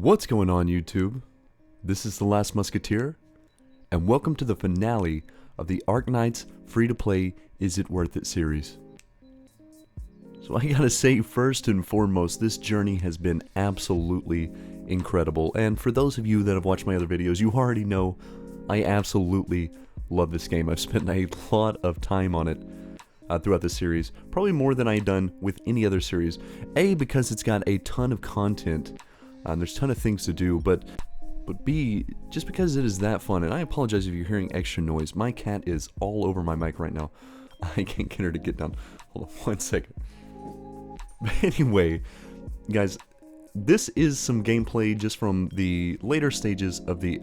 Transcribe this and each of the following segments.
What's going on, YouTube? This is The Last Musketeer, and welcome to the finale of the Arknights free-to-play Is It Worth It series. So I gotta say, first and foremost, this journey has been absolutely incredible, and for those of you that have watched my other videos, you already know I absolutely love this game. I've spent a lot of time on it throughout the series, probably more than I've done with any other series. A, because it's got a ton of content. There's a ton of things to do, but B, just because it is that fun. And I apologize if you're hearing extra noise. My cat is all over my mic right now. I can't get her to get down. Hold on 1 second. But anyway, guys, this is some gameplay just from the later stages of the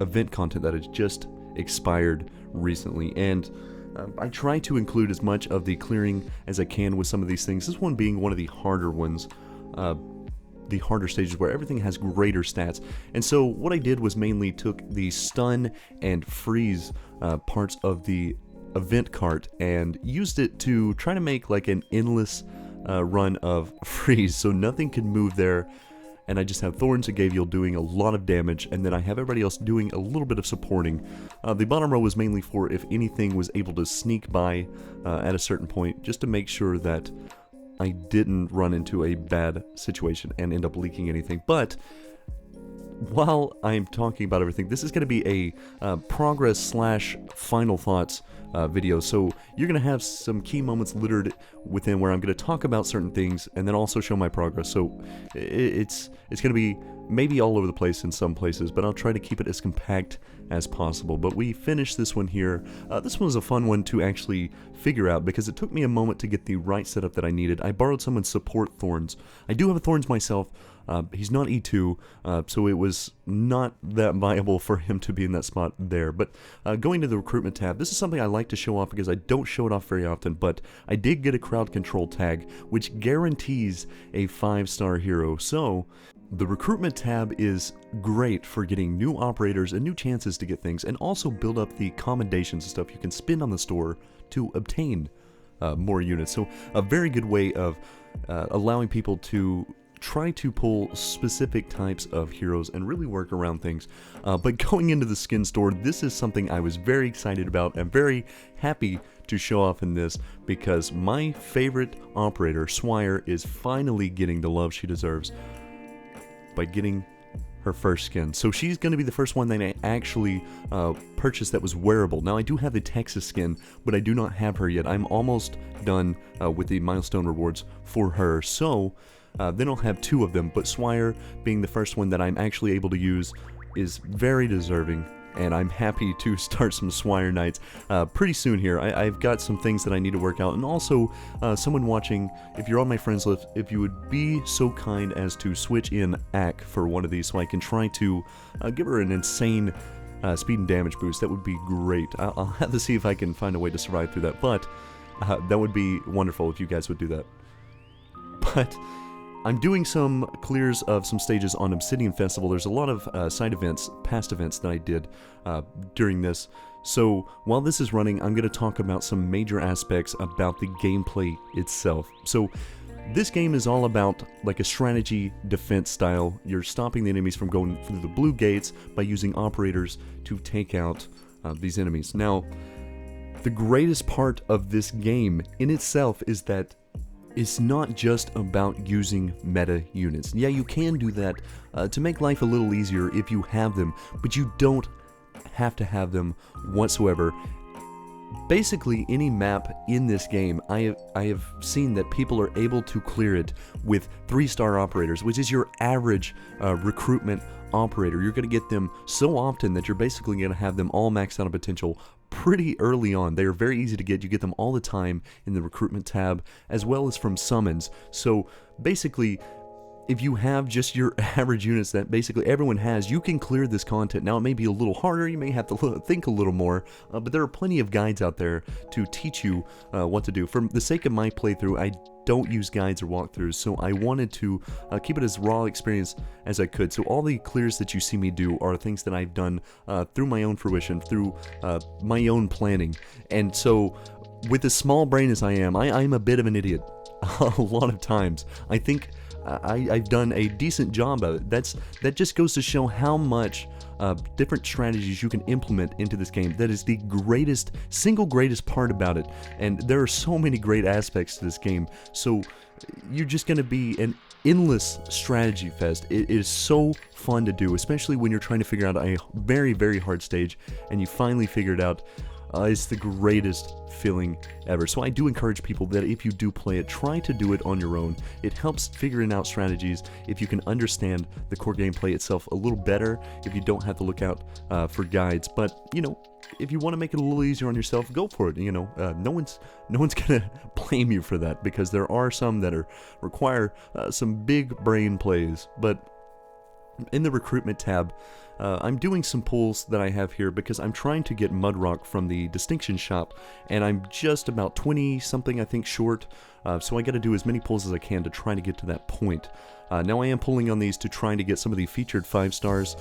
event content that has just expired recently. And I try to include as much of the clearing as I can with some of these things. This one being one of the harder ones. The harder stages where everything has greater stats. And so what I did was mainly took the stun and freeze parts of the event cart and used it to try to make like an endless run of freeze, so nothing could move there. And I just have Thorns and Gavial doing a lot of damage, and then I have everybody else doing a little bit of supporting. The bottom row was mainly for if anything was able to sneak by at a certain point, just to make sure that I didn't run into a bad situation and end up leaking anything. But while I'm talking about everything, this is going to be a progress slash final thoughts video. So you're going to have some key moments littered within where I'm going to talk about certain things and then also show my progress. So it's going to be maybe all over the place in some places, but I'll try to keep it as compact as possible. But we finished this one here. This one was a fun one to actually figure out because it took me a moment to get the right setup that I needed. I borrowed someone's support Thorns. I do have a Thorns myself. He's not E2, so it was not that viable for him to be in that spot there. But going to the recruitment tab, this is something I like to show off because I don't show it off very often, but I did get a crowd control tag, which guarantees a 5-star hero. So the recruitment tab is great for getting new operators and new chances to get things, and also build up the commendations and stuff you can spend on the store to obtain more units. So a very good way of allowing people to try to pull specific types of heroes and really work around things. But going into the skin store, this is something I was very excited about and very happy to show off in this, because my favorite operator, Swire, is finally getting the love she deserves by getting her first skin. So she's going to be the first one that I actually purchased that was wearable. Now I do have the Texas skin, but I do not have her yet. I'm almost done with the milestone rewards for her. So then I'll have 2 of them, but Swire being the first one that I'm actually able to use is very deserving, and I'm happy to start some Swire nights pretty soon here. I've got some things that I need to work out, and also someone watching, if you're on my friends list, if you would be so kind as to switch in Ak for one of these so I can try to give her an insane speed and damage boost, that would be great. I'll have to see if I can find a way to survive through that, but that would be wonderful if you guys would do that. But I'm doing some clears of some stages on Obsidian Festival. There's a lot of side events, past events that I did during this. So while this is running, I'm going to talk about some major aspects about the gameplay itself. So this game is all about like a strategy defense style. You're stopping the enemies from going through the blue gates by using operators to take out these enemies. Now, the greatest part of this game in itself is that it's not just about using meta units. Yeah, you can do that to make life a little easier if you have them, but you don't have to have them whatsoever. Basically, any map in this game, I have seen that people are able to clear it with 3-star operators, which is your average recruitment operator. You're going to get them so often that you're basically going to have them all maxed out on potential pretty early on. They are very easy to get. You get them all the time in the recruitment tab, as well as from summons. So basically, if you have just your average units that basically everyone has, you can clear this content. Now, it may be a little harder, you may have to think a little more, but there are plenty of guides out there to teach you what to do. For the sake of my playthrough, I don't use guides or walkthroughs, so I wanted to keep it as raw experience as I could. So all the clears that you see me do are things that I've done through my own fruition, through my own planning. And so with as small brain as I am, I'm a bit of an idiot a lot of times. I think I've done a decent job of it. That just goes to show how much different strategies you can implement into this game. That is the single greatest part about it, and there are so many great aspects to this game. So you're just going to be an endless strategy fest. It is so fun to do, especially when you're trying to figure out a very, very hard stage and you finally figure it out. It's the greatest feeling ever. So I do encourage people that if you do play it, try to do it on your own. It helps figuring out strategies if you can understand the core gameplay itself a little better, if you don't have to look out for guides. But, you know, if you want to make it a little easier on yourself, go for it. You know, no one's gonna blame you for that, because there are some that require some big brain plays. But in the recruitment tab, I'm doing some pulls that I have here because I'm trying to get Mudrock from the Distinction Shop, and I'm just about 20 something I think short, so I got to do as many pulls as I can to try to get to that point. Now I am pulling on these to try to get some of the featured 5 stars.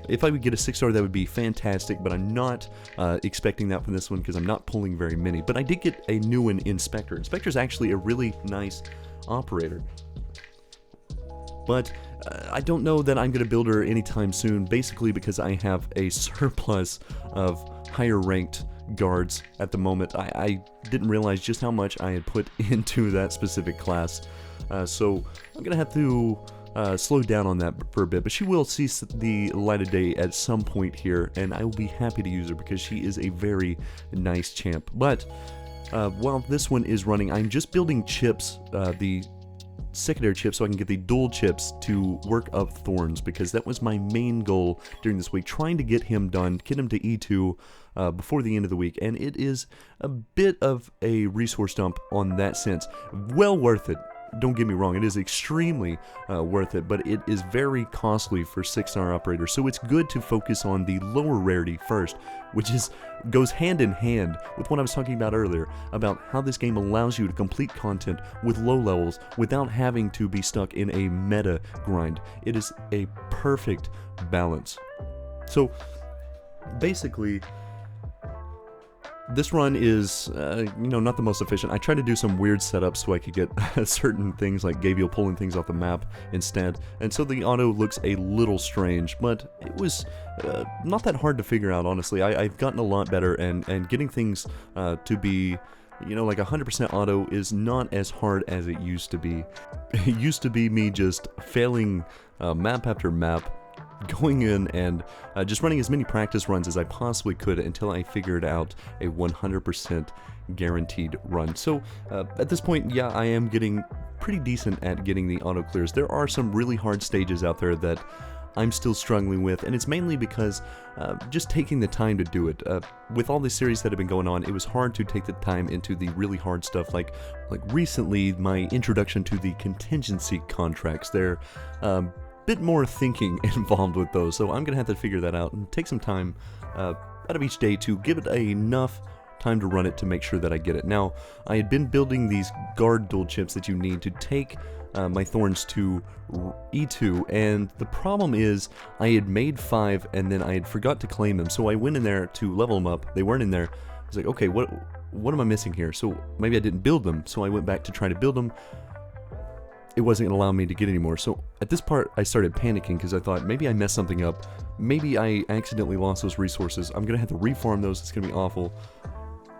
If I would get a 6 star, that would be fantastic, but I'm not expecting that from this one because I'm not pulling very many. But I did get a new one in Spectre. Spectre's actually a really nice operator. But I don't know that I'm going to build her anytime soon, basically because I have a surplus of higher ranked guards at the moment. I didn't realize just how much I had put into that specific class, so I'm going to have to slow down on that for a bit, but she will see the light of day at some point here, and I will be happy to use her because she is a very nice champ. But while this one is running, I'm just building chips, the secondary chips, so I can get the dual chips to work up Thorns, because that was my main goal during this week, trying to get him done, get him to E2 before the end of the week, and it is a bit of a resource dump on that sense. Well worth it. Don't get me wrong, it is extremely worth it, but it is very costly for 6-star operators, so it's good to focus on the lower rarity first, which goes hand in hand with what I was talking about earlier, about how this game allows you to complete content with low levels without having to be stuck in a meta grind. It is a perfect balance. So basically, this run is, not the most efficient. I tried to do some weird setups so I could get certain things like Gabriel pulling things off the map instead, and so the auto looks a little strange, but it was not that hard to figure out, honestly. I've gotten a lot better, and getting things to be, like 100% auto is not as hard as it used to be. It used to be me just failing map after map, going in and just running as many practice runs as I possibly could until I figured out a 100% guaranteed run. So at this point, yeah, I am getting pretty decent at getting the auto clears. There are some really hard stages out there that I'm still struggling with, and it's mainly because just taking the time to do it. With all the series that have been going on, it was hard to take the time into the really hard stuff, like recently my introduction to the contingency contracts. They're bit more thinking involved with those, so I'm gonna have to figure that out and take some time out of each day to give it enough time to run it to make sure that I get it. Now, I had been building these guard dual chips that you need to take my Thorns to E2, and the problem is I had made 5 and then I had forgot to claim them, so I went in there to level them up. They weren't in there. I was like, okay, what am I missing here? So maybe I didn't build them, so I went back to try to build them. It wasn't going to allow me to get any more. So at this part, I started panicking because I thought maybe I messed something up. Maybe I accidentally lost those resources. I'm going to have to reform those. It's going to be awful.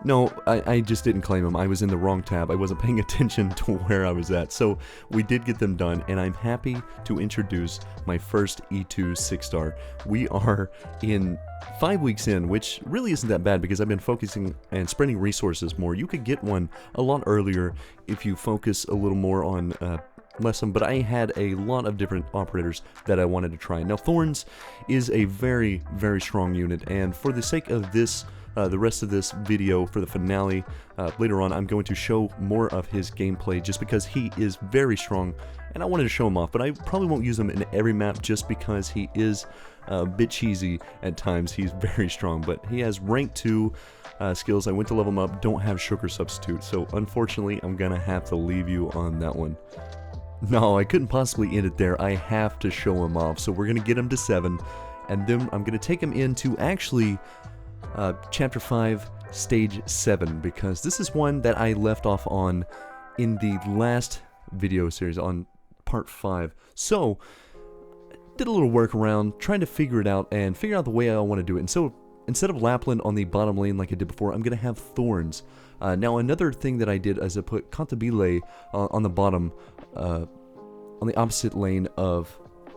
No, I just didn't claim them. I was in the wrong tab. I wasn't paying attention to where I was at. So we did get them done, and I'm happy to introduce my first E2 6-star. We are in 5 weeks in, which really isn't that bad because I've been focusing and spreading resources more. You could get one a lot earlier if you focus a little more on lesson, but I had a lot of different operators that I wanted to try. Now, Thorns is a very, very strong unit, and for the sake of this, the rest of this video for the finale, later on I'm going to show more of his gameplay just because he is very strong, and I wanted to show him off, but I probably won't use him in every map just because he is a bit cheesy at times. He's very strong, but he has rank 2 skills. I went to level him up, don't have sugar substitute, so unfortunately I'm gonna have to leave you on that one. No, I couldn't possibly end it there. I have to show him off. So we're going to get him to 7, and then I'm going to take him into actually Chapter 5, Stage 7, because this is one that I left off on in the last video series, on part 5. So, did a little workaround, trying to figure it out, and figure out the way I want to do it. And so, instead of Lapland on the bottom lane like I did before, I'm going to have Thorns. Now, another thing that I did is I put Cantabile on the bottom, on the opposite lane of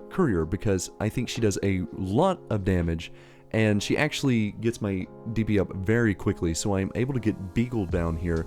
Courier, because I think she does a lot of damage, and she actually gets my DP up very quickly, so I'm able to get Beagle down here.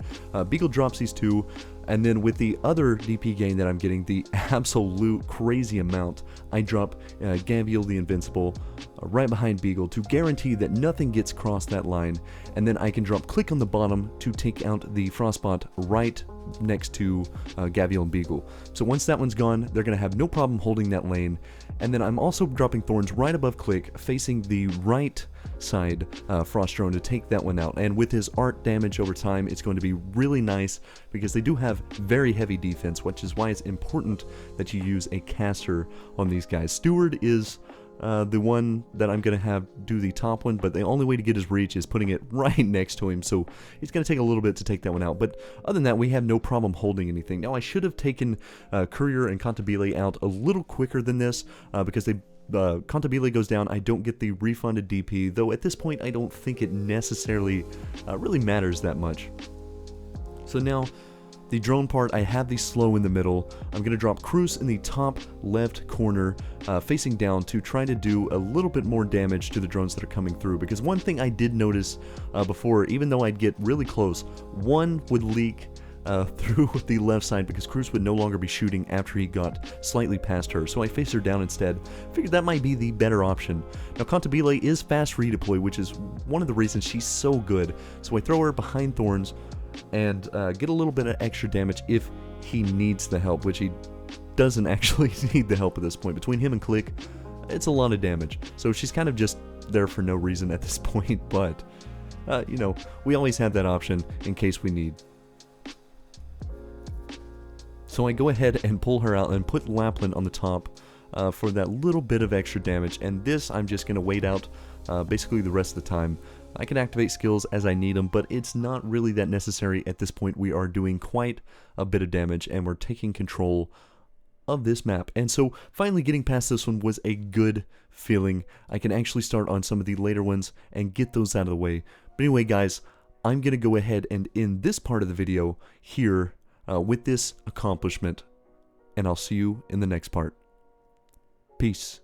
Beagle drops these two, and then with the other DP gain that I'm getting, the absolute crazy amount, I drop Gavial the Invincible right behind Beagle to guarantee that nothing gets crossed that line, and then I can drop Click on the bottom to take out the Frostbot right next to Gavial and Beagle. So once that one's gone, they're going to have no problem holding that lane. And then I'm also dropping Thorns right above Click, facing the right side Frost Drone to take that one out. And with his art damage over time, it's going to be really nice because they do have very heavy defense, which is why it's important that you use a caster on these guys. Steward is the one that I'm going to have do the top one, but the only way to get his reach is putting it right next to him, so it's going to take a little bit to take that one out. But other than that, we have no problem holding anything. Now, I should have taken Courier and Cantabile out a little quicker than this, because they Cantabile goes down, I don't get the refunded DP, though at this point I don't think it necessarily really matters that much. So now, the drone part, I have the slow in the middle. I'm going to drop Cruz in the top left corner, facing down to try to do a little bit more damage to the drones that are coming through. Because one thing I did notice before, even though I'd get really close, one would leak through the left side because Cruz would no longer be shooting after he got slightly past her. So I faced her down instead. Figured that might be the better option. Now Cantabile is fast redeploy, which is one of the reasons she's so good. So I throw her behind Thorns and get a little bit of extra damage if he needs the help, which he doesn't actually need the help at this point. Between him and Click, it's a lot of damage. So she's kind of just there for no reason at this point, but, you know, we always have that option in case we need. So I go ahead and pull her out and put Lapland on the top for that little bit of extra damage, and this I'm just going to wait out basically the rest of the time. I can activate skills as I need them, but it's not really that necessary at this point. We are doing quite a bit of damage, and we're taking control of this map. And so finally getting past this one was a good feeling. I can actually start on some of the later ones and get those out of the way. But anyway, guys, I'm going to go ahead and end this part of the video here with this accomplishment, and I'll see you in the next part. Peace.